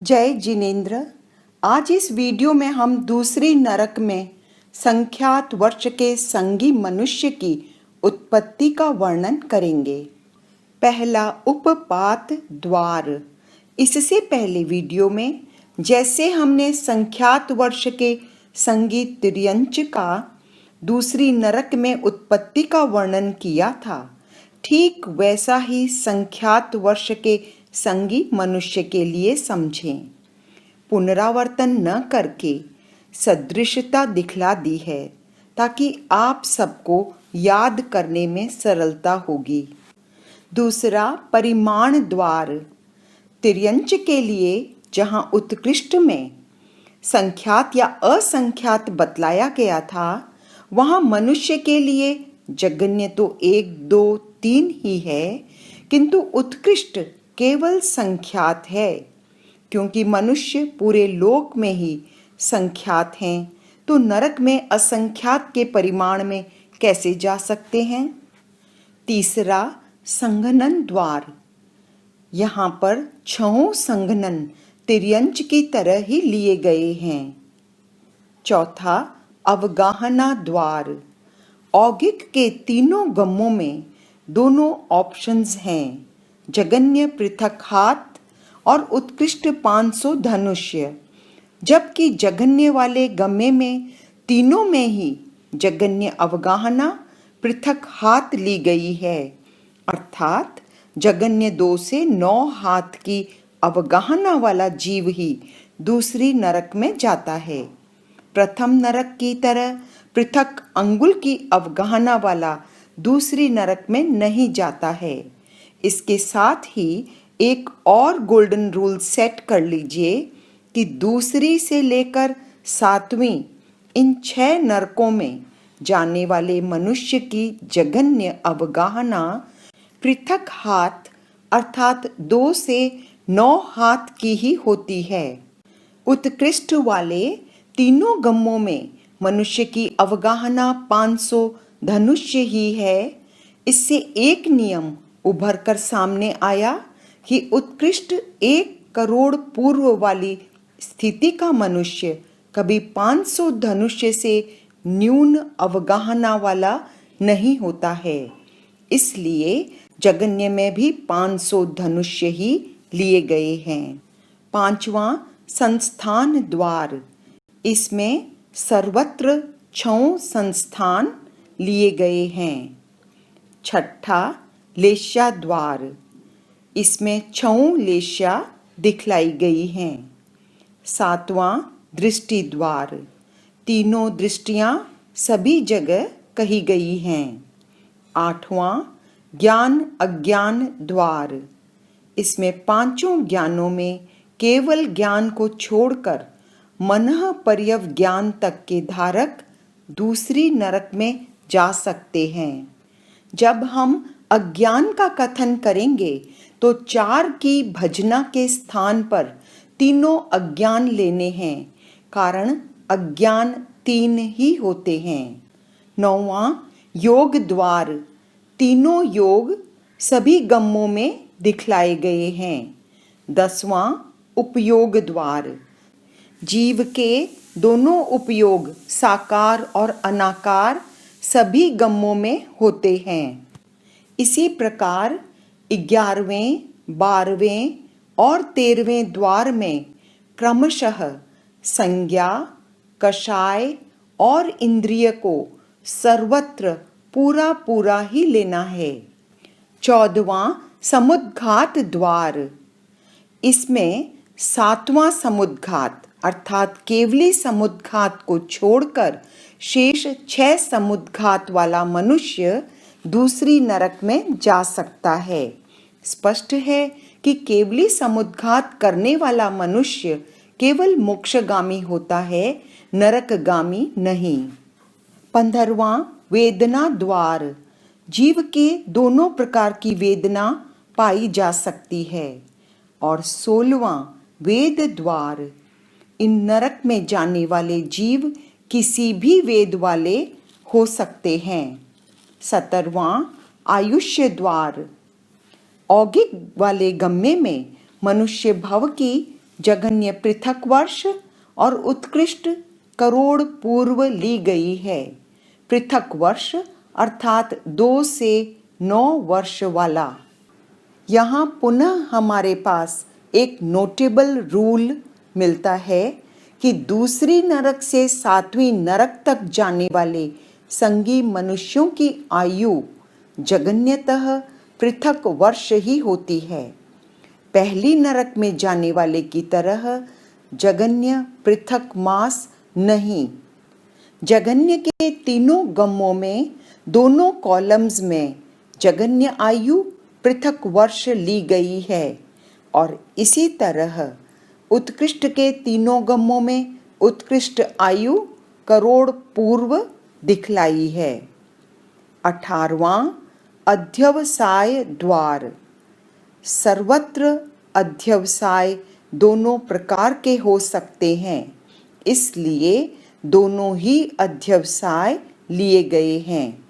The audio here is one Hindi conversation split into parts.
जय जिनेन्द्र। आज इस वीडियो में हम दूसरी नरक में संख्यात वर्ष के संगी मनुष्य की उत्पत्ति का वर्णन करेंगे। पहला उपपात द्वार। इससे पहले वीडियो में जैसे हमने संख्यात वर्ष के संगी तिर्यंच का दूसरी नरक में उत्पत्ति का वर्णन किया था, ठीक वैसा ही संख्यात वर्ष के संगी मनुष्य के लिए समझें। पुनरावर्तन न करके सदृशता दिखला दी है ताकि आप सबको याद करने में सरलता होगी। दूसरा परिमाण द्वार। तिर्यंच के लिए जहाँ उत्कृष्ट में संख्यात या असंख्यात बतलाया गया था, वहाँ मनुष्य के लिए जगन्य तो 1, 2, 3 ही है, किंतु उत्कृष्ट केवल संख्यात है। क्योंकि मनुष्य पूरे लोक में ही संख्यात हैं, तो नरक में असंख्यात के परिमाण में कैसे जा सकते हैं। तीसरा संघनन द्वार। यहाँ पर 6 संघनन तिर्यंच की तरह ही लिए गए हैं। चौथा अवगाहना द्वार। औगिक के तीनों गम्मों में दोनों ऑप्शंस हैं, जगन्य पृथक हाथ और उत्कृष्ट 500 धनुष्य, जबकि जगन्य वाले गम्मे में तीनों में ही जगन्य अवगाहना पृथक हाथ ली गई है, अर्थात जगन्य 2 से 9 हाथ की अवगाहना वाला जीव ही दूसरी नरक में जाता है। प्रथम नरक की तरह पृथक अंगुल की अवगाहना वाला दूसरी नरक में नहीं जाता है। इसके साथ ही एक और गोल्डन रूल सेट कर लीजिए कि दूसरी से लेकर 7वीं इन 6 नरकों में जाने वाले मनुष्य की जगन्य अवगाहना पृथक हाथ अर्थात 2 से 9 हाथ की ही होती है। उत्कृष्ट वाले तीनों गम्मों में मनुष्य की अवगाहना 500 धनुष्य ही है। इससे एक नियम उभर कर सामने आया कि उत्कृष्ट 1 करोड़ पूर्व वाली स्थिति का मनुष्य कभी 500 धनुष्य से न्यून अवगाहना वाला नहीं होता है। इसलिए जगन्य में भी 500 धनुष्य ही लिए गए हैं। पांचवा संस्थान द्वार। इसमें सर्वत्र 6 संस्थान लिए गए हैं। छठा लेश्या द्वार। इसमें 6 लेश्या दिखलाई गई हैं। 7वां दृष्टि द्वार। तीनों दृष्टियां सभी जगह कही गई हैं। 8वां ज्ञान अज्ञान द्वार। इसमें 5 ज्ञानों में केवल ज्ञान को छोड़कर मनः पर्यव ज्ञान तक के धारक दूसरी नरक में जा सकते हैं। जब हम अज्ञान का कथन करेंगे तो 4 की भजना के स्थान पर तीनों अज्ञान लेने हैं, कारण अज्ञान 3 ही होते हैं। 9वां योग द्वार। तीनों योग सभी गम्मों में दिखलाए गए हैं। 10वां उपयोग द्वार। जीव के दोनों उपयोग साकार और अनाकार सभी गम्मों में होते हैं। इसी प्रकार 11वें, 12वें और 13वें द्वार में क्रमशः संज्ञा, कषाय और इंद्रिय को सर्वत्र पूरा पूरा ही लेना है। 14वां समुद्घात द्वार। इसमें 7वां समुद्घात अर्थात केवली समुद्घात को छोड़कर शेष 6 समुद्घात वाला मनुष्य दूसरी नरक में जा सकता है। स्पष्ट है कि केवली समुद्घात करने वाला मनुष्य केवल मोक्षगामी होता है, नरकगामी नहीं। 15वां वेदना द्वार। जीव के दोनों प्रकार की वेदना पाई जा सकती है। और 16वां वेद द्वार। इन नरक में जाने वाले जीव किसी भी वेद वाले हो सकते हैं। 17वां आयुष्य द्वार। औगिक वाले गम्मे में मनुष्य भव की जघन्य पृथक वर्ष और उत्कृष्ट करोड़ पूर्व ली गई है। पृथक वर्ष अर्थात 2 से 9 वर्ष वाला। यहाँ पुनः हमारे पास एक नोटेबल रूल मिलता है कि दूसरी नरक से 7वीं नरक तक जाने वाले संगी मनुष्यों की आयु जगन्यतः पृथक वर्ष ही होती है। पहली नरक में जाने वाले की तरह जगन्य पृथक मास नहीं। जगन्य के तीनों गम्मों में दोनों कॉलम्स में जगन्य आयु पृथक वर्ष ली गई है और इसी तरह उत्कृष्ट के तीनों गम्मों में उत्कृष्ट आयु करोड़ पूर्व दिखलाई है। 18वां अध्यवसाय द्वार। सर्वत्र अध्यवसाय दोनों प्रकार के हो सकते हैं, इसलिए दोनों ही अध्यवसाय लिए गए हैं।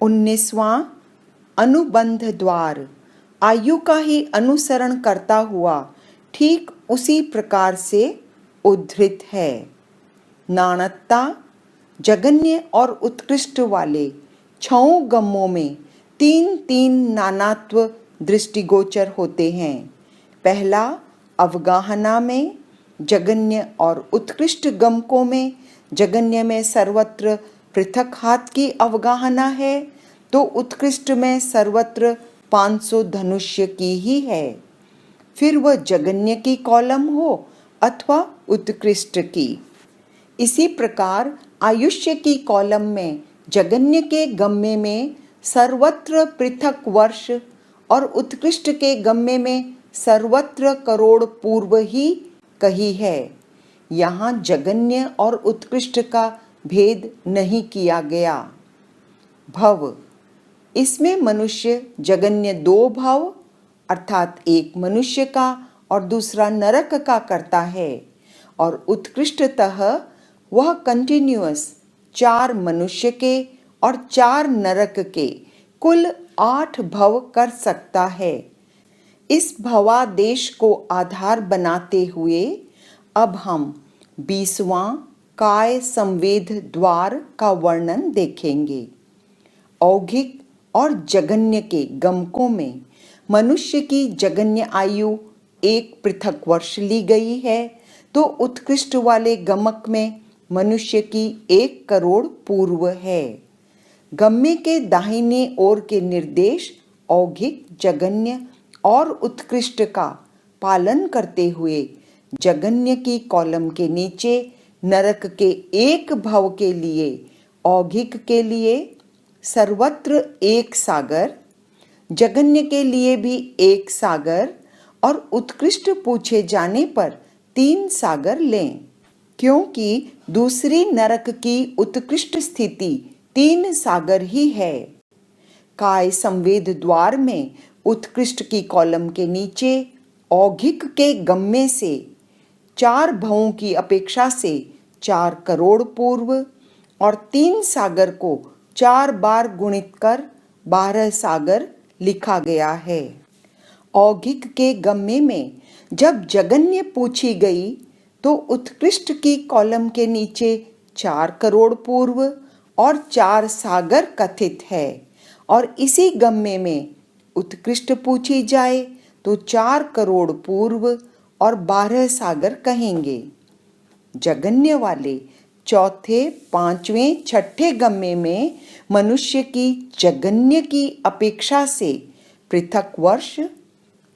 19वां अनुबंध द्वार। आयु का ही अनुसरण करता हुआ ठीक उसी प्रकार से उद्धृत है। नाणत्ता जगन्य और उत्कृष्ट वाले 6 गम्मों में 3 नानात्व दृष्टिगोचर होते हैं। पहला अवगाहना में जगन्य और उत्कृष्ट गमकों में जगन्य में सर्वत्र पृथक हाथ की अवगाहना है तो उत्कृष्ट में सर्वत्र 500 धनुष्य की ही है। फिर वह जगन्य की कॉलम हो अथवा उत्कृष्ट की। इसी प्रकार आयुष्य की कॉलम में जगन्य के गम्य में सर्वत्र पृथक वर्ष और उत्कृष्ट के गम्य में सर्वत्र करोड़ पूर्व ही कही है। यहाँ जगन्य और उत्कृष्ट का भेद नहीं किया गया। भव, इसमें मनुष्य जगन्य 2 भव अर्थात एक मनुष्य का और दूसरा नरक का करता है और उत्कृष्टतः वह कंटिन्यूअस 4 मनुष्य के और 4 नरक के कुल 8 भव कर सकता है। इस भवादेश को आधार बनाते हुए अब हम 20वां काय संवेद द्वार का वर्णन देखेंगे। औघिक और जगन्य के गमकों में मनुष्य की जगन्य आयु 1 पृथक वर्ष ली गई है तो उत्कृष्ट वाले गमक में मनुष्य की 1 करोड़ पूर्व है। गम्य के दाहिने ओर के निर्देश औघिक, जगन्य और उत्कृष्ट का पालन करते हुए जगन्य की कॉलम के नीचे नरक के 1 भव के लिए औघिक के लिए सर्वत्र 1 सागर, जगन्य के लिए भी 1 सागर और उत्कृष्ट पूछे जाने पर 3 सागर लें, क्योंकि दूसरी नरक की उत्कृष्ट स्थिति 3 सागर ही है। काय संवेद द्वार में उत्कृष्ट की कॉलम के नीचे औघिक के गम्य से 4 भवों की अपेक्षा से 4 करोड़ पूर्व और 3 सागर को 4 बार गुणित कर 12 सागर लिखा गया है। औघिक के गम्य में जब जगन्य पूछी गई तो उत्कृष्ट की कॉलम के नीचे 4 करोड़ पूर्व और 4 सागर कथित है और इसी गम्य में उत्कृष्ट पूछी जाए तो 4 करोड़ पूर्व और 12 सागर कहेंगे। जगन्य वाले चौथे, 5वें, 6ठे गम्य में मनुष्य की जगन्य की अपेक्षा से पृथक वर्ष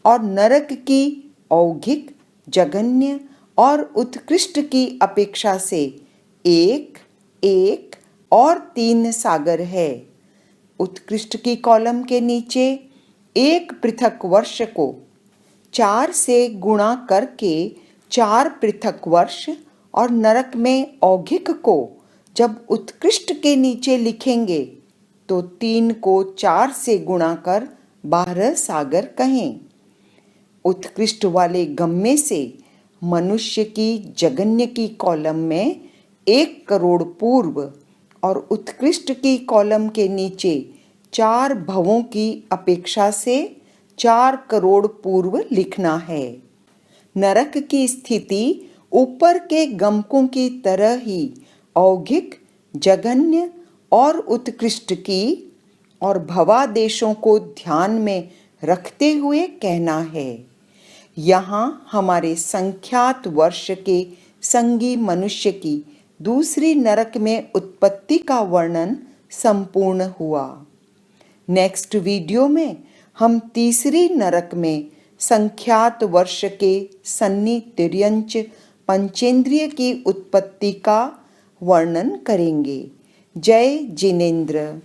और नरक की औघिक, जगन्य और उत्कृष्ट की अपेक्षा से 1, 1 और 3 सागर है। उत्कृष्ट की कॉलम के नीचे 1 पृथक वर्ष को 4 से गुणा करके 4 पृथक वर्ष और नरक में औघिक को जब उत्कृष्ट के नीचे लिखेंगे तो 3 को 4 से गुणा कर 12 सागर कहें। उत्कृष्ट वाले गम्य से मनुष्य की जगन्य की कॉलम में 1 करोड़ पूर्व और उत्कृष्ट की कॉलम के नीचे 4 भवों की अपेक्षा से 4 करोड़ पूर्व लिखना है। नरक की स्थिति ऊपर के गमकों की तरह ही औगिक, जघन्य और उत्कृष्ट की और भवादेशों को ध्यान में रखते हुए कहना है। यहाँ हमारे संख्यात वर्ष के संगी मनुष्य की दूसरी नरक में उत्पत्ति का वर्णन संपूर्ण हुआ। नेक्स्ट वीडियो में हम तीसरी नरक में संख्यात वर्ष के सन्नी तिर्यंच पंचेंद्रिय की उत्पत्ति का वर्णन करेंगे। जय जिनेंद्र।